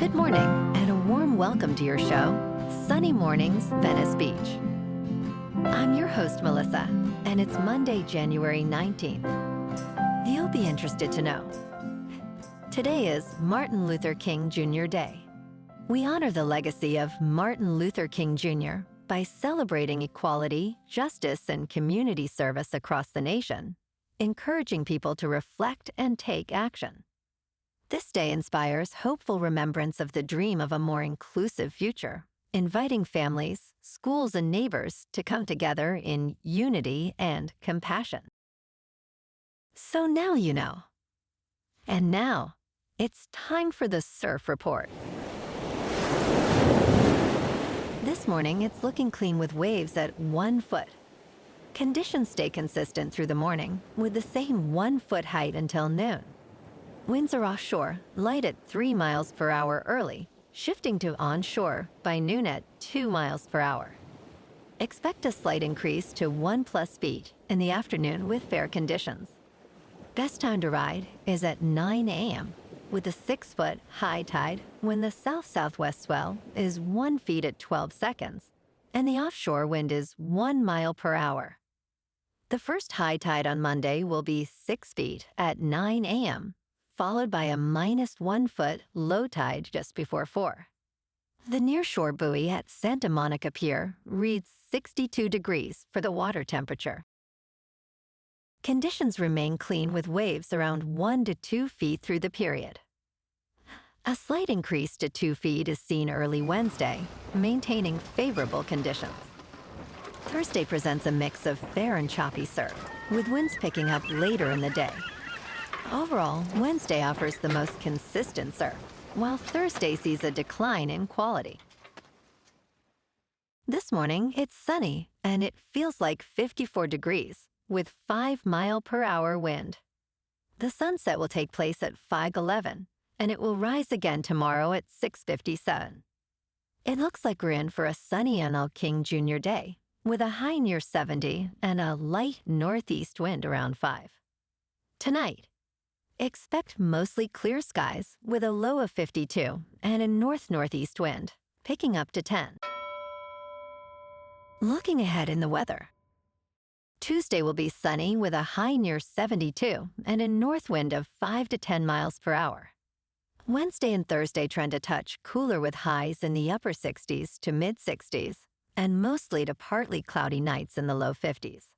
Good morning, and a warm welcome to your show, Sunny Mornings, Venice Beach. I'm your host, Melissa, and it's Monday, January 19th. You'll be interested to know. Today is Martin Luther King Jr. Day. We honor the legacy of Martin Luther King Jr. by celebrating equality, justice, and community service across the nation, encouraging people to reflect and take action. This day inspires hopeful remembrance of the dream of a more inclusive future, inviting families, schools, and neighbors to come together in unity and compassion. So now you know. And now, it's time for the Surf Report. This morning, it's looking clean with waves at 1 foot. Conditions stay consistent through the morning, with the same 1 foot height until noon. Winds are offshore, light at 3 miles per hour early, shifting to onshore by noon at 2 miles per hour. Expect a slight increase to 1+ feet in the afternoon with fair conditions. Best time to ride is at 9 a.m. with a 6-foot high tide when the south-southwest swell is 1 foot at 12 seconds and the offshore wind is 1 mile per hour. The first high tide on Monday will be 6 feet at 9 a.m., followed by a -1 foot low tide just before 4. The nearshore buoy at Santa Monica Pier reads 62 degrees for the water temperature. Conditions remain clean with waves around 1 to 2 feet through the period. A slight increase to 2 feet is seen early Wednesday, maintaining favorable conditions. Thursday presents a mix of fair and choppy surf, with winds picking up later in the day. Overall, Wednesday offers the most consistent surf, while Thursday sees a decline in quality. This morning, it's sunny, and it feels like 54 degrees, with 5-mile-per-hour wind. The sunset will take place at 5:11, and it will rise again tomorrow at 6:57. It looks like we're in for a sunny ML King Jr. Day, with a high near 70 and a light northeast wind around 5. Tonight, expect mostly clear skies with a low of 52 and a north-northeast wind, picking up to 10. Looking ahead in the weather. Tuesday will be sunny with a high near 72 and a north wind of 5 to 10 miles per hour. Wednesday and Thursday trend a touch cooler with highs in the upper 60s to mid-60s and mostly to partly cloudy nights in the low 50s.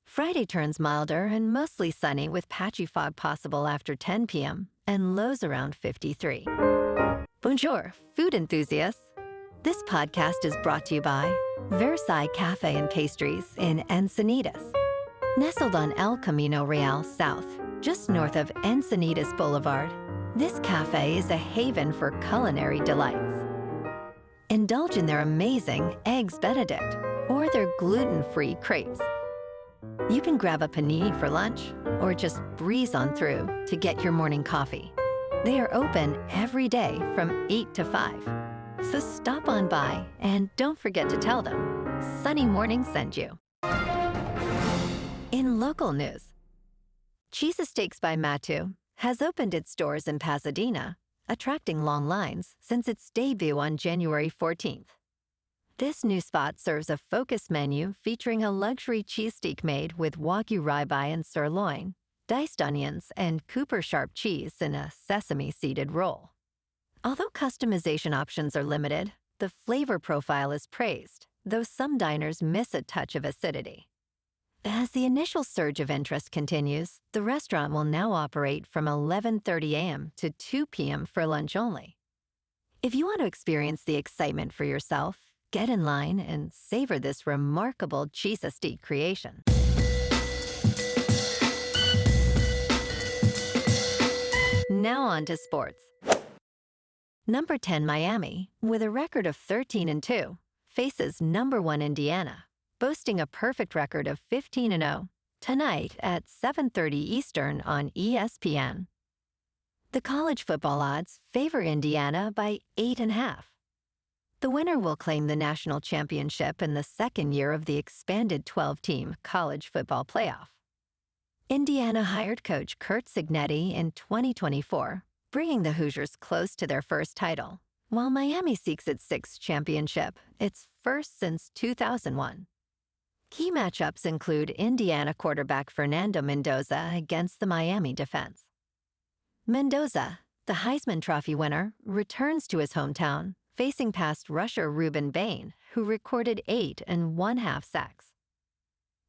Friday turns milder and mostly sunny with patchy fog possible after 10 p.m. and lows around 53. Bonjour, food enthusiasts. This podcast is brought to you by Versailles Cafe and Pastries in Encinitas. Nestled on El Camino Real South, just north of Encinitas Boulevard, this cafe is a haven for culinary delights. Indulge in their amazing Eggs Benedict or their gluten-free crepes. You can grab a panini for lunch or just breeze on through to get your morning coffee. They are open every day from 8 to 5. So stop on by and don't forget to tell them Sunny Morning sent you. In local news, Cheesesteaks by Matu has opened its doors in Pasadena, attracting long lines since its debut on January 14th. This new spot serves a focused menu featuring a luxury cheesesteak made with Wagyu ribeye and sirloin, diced onions, and Cooper sharp cheese in a sesame-seeded roll. Although customization options are limited, the flavor profile is praised, though some diners miss a touch of acidity. As the initial surge of interest continues, the restaurant will now operate from 11:30 a.m. to 2 p.m. for lunch only. If you want to experience the excitement for yourself, get in line and savor this remarkable cheesesteak creation. Now on to sports. Number 10 Miami, with a record of 13-2, faces number 1 Indiana, boasting a perfect record of 15-0, tonight at 7:30 Eastern on ESPN. The college football odds favor Indiana by 8.5. The winner will claim the national championship in the second year of the expanded 12-team college football playoff. Indiana hired coach Curt Cignetti in 2024, bringing the Hoosiers close to their first title, while Miami seeks its sixth championship, its first since 2001. Key matchups include Indiana quarterback Fernando Mendoza against the Miami defense. Mendoza, the Heisman Trophy winner, returns to his hometown, facing past rusher Ruben Bain, who recorded 8 1/2 sacks.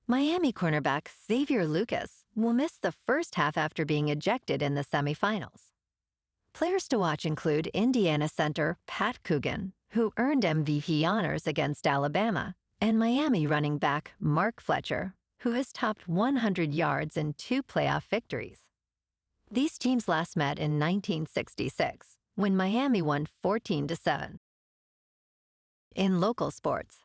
Miami cornerback Xavier Lucas will miss the first half after being ejected in the semifinals. Players to watch include Indiana center Pat Coogan, who earned MVP honors against Alabama, and Miami running back Mark Fletcher, who has topped 100 yards in 2 playoff victories. These teams last met in 1966, when Miami won 14-7. In local sports,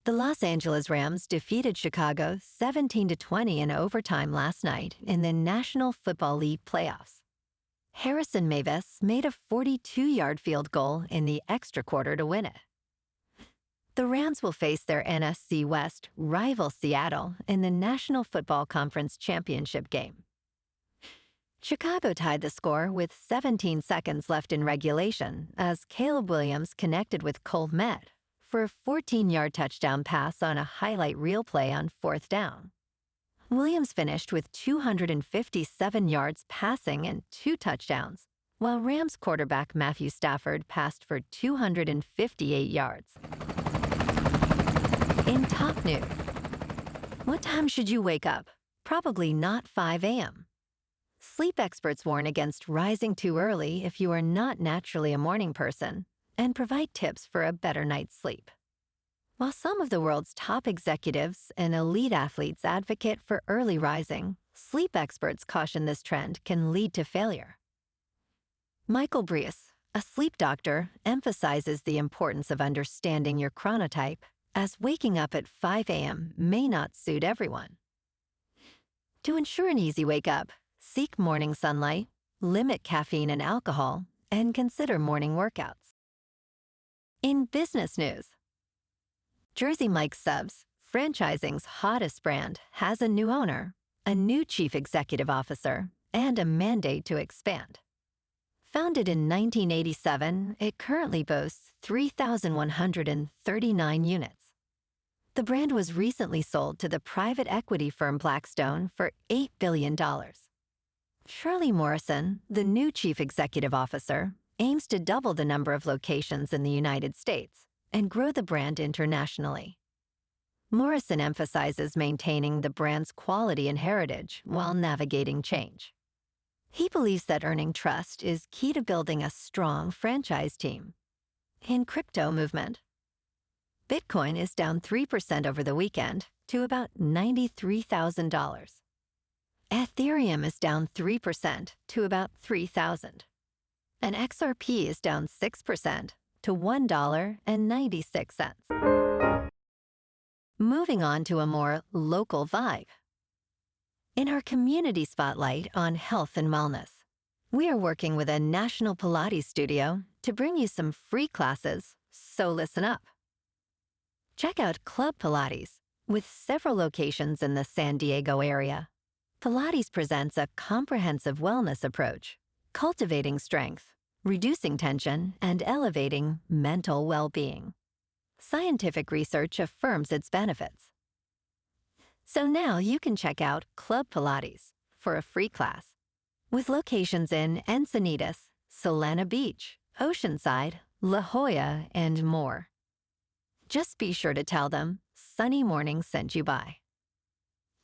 the Los Angeles Rams defeated Chicago 17-20 in overtime last night in the National Football League playoffs. Harrison Mevis made a 42-yard field goal in the extra quarter to win it. The Rams will face their NFC West rival Seattle in the National Football Conference Championship game. Chicago tied the score with 17 seconds left in regulation as Caleb Williams connected with Cole Kmet for a 14-yard touchdown pass on a highlight reel play on 4th down. Williams finished with 257 yards passing and 2 touchdowns, while Rams quarterback Matthew Stafford passed for 258 yards. In top news, what time should you wake up? Probably not 5 a.m. Sleep experts warn against rising too early if you are not naturally a morning person, and provide tips for a better night's sleep. While some of the world's top executives and elite athletes advocate for early rising, sleep experts caution this trend can lead to failure. Michael Brees, a sleep doctor, emphasizes the importance of understanding your chronotype, as waking up at 5 a.m. may not suit everyone. To ensure an easy wake-up, seek morning sunlight, limit caffeine and alcohol, and consider morning workouts. In business news, Jersey Mike's Subs, franchising's hottest brand, has a new owner, a new chief executive officer, and a mandate to expand. Founded in 1987, it currently boasts 3,139 units. The brand was recently sold to the private equity firm Blackstone for $8 billion. Charlie Morrison, the new chief executive officer, aims to double the number of locations in the United States and grow the brand internationally. Morrison emphasizes maintaining the brand's quality and heritage while navigating change. He believes that earning trust is key to building a strong franchise team. In crypto movement, Bitcoin is down 3% over the weekend to about $93,000. Ethereum is down 3% to about $3,000. And XRP is down 6% to $1.96. Moving on to a more local vibe. In our community spotlight on health and wellness, we are working with a national Pilates studio to bring you some free classes, so listen up. Check out Club Pilates, with several locations in the San Diego area. Pilates presents a comprehensive wellness approach, cultivating strength, reducing tension, and elevating mental well-being. Scientific research affirms its benefits. So now you can check out Club Pilates for a free class, with locations in Encinitas, Solana Beach, Oceanside, La Jolla, and more. Just be sure to tell them Sunny Morning sent you by.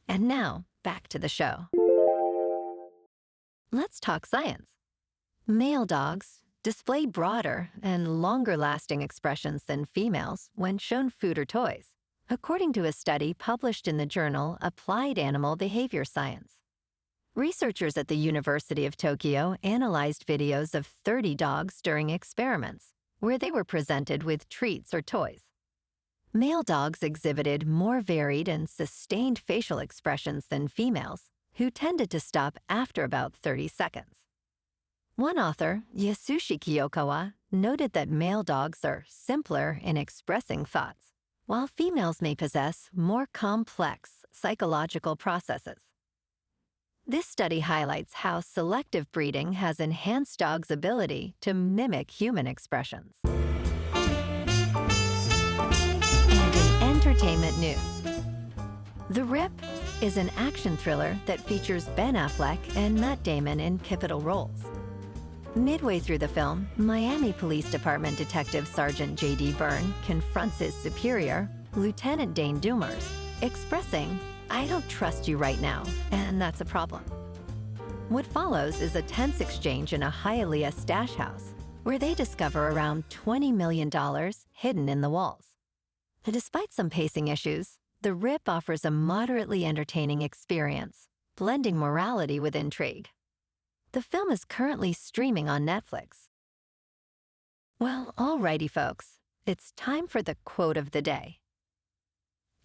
And now, back to the show. Let's talk science. Male dogs display broader and longer-lasting expressions than females when shown food or toys, according to a study published in the journal Applied Animal Behavior Science. Researchers at the University of Tokyo analyzed videos of 30 dogs during experiments, where they were presented with treats or toys. Male dogs exhibited more varied and sustained facial expressions than females, who tended to stop after about 30 seconds. One author, Yasushi Kiyokawa, noted that male dogs are simpler in expressing thoughts, while females may possess more complex psychological processes. This study highlights how selective breeding has enhanced dogs' ability to mimic human expressions. And in entertainment news, The Rip is an action thriller that features Ben Affleck and Matt Damon in pivotal roles. Midway through the film, Miami Police Department Detective Sergeant J.D. Byrne confronts his superior, Lieutenant Dane Doomers, expressing, "I don't trust you right now, and that's a problem." What follows is a tense exchange in a Hialeah stash house, where they discover around $20 million hidden in the walls. Despite some pacing issues, The Rip offers a moderately entertaining experience, blending morality with intrigue. The film is currently streaming on Netflix. Well, alrighty folks, it's time for the quote of the day.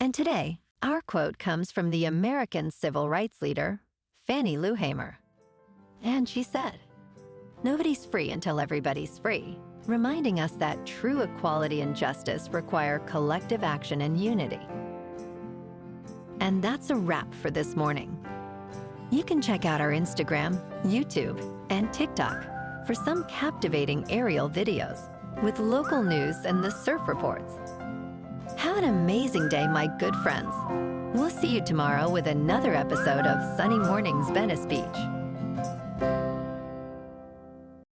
And today, our quote comes from the American civil rights leader, Fannie Lou Hamer. And she said, "Nobody's free until everybody's free," reminding us that true equality and justice require collective action and unity. And that's a wrap for this morning. You can check out our Instagram, YouTube, and TikTok for some captivating aerial videos with local news and the surf reports. Have an amazing day, my good friends. We'll see you tomorrow with another episode of Sunny Mornings Venice Beach.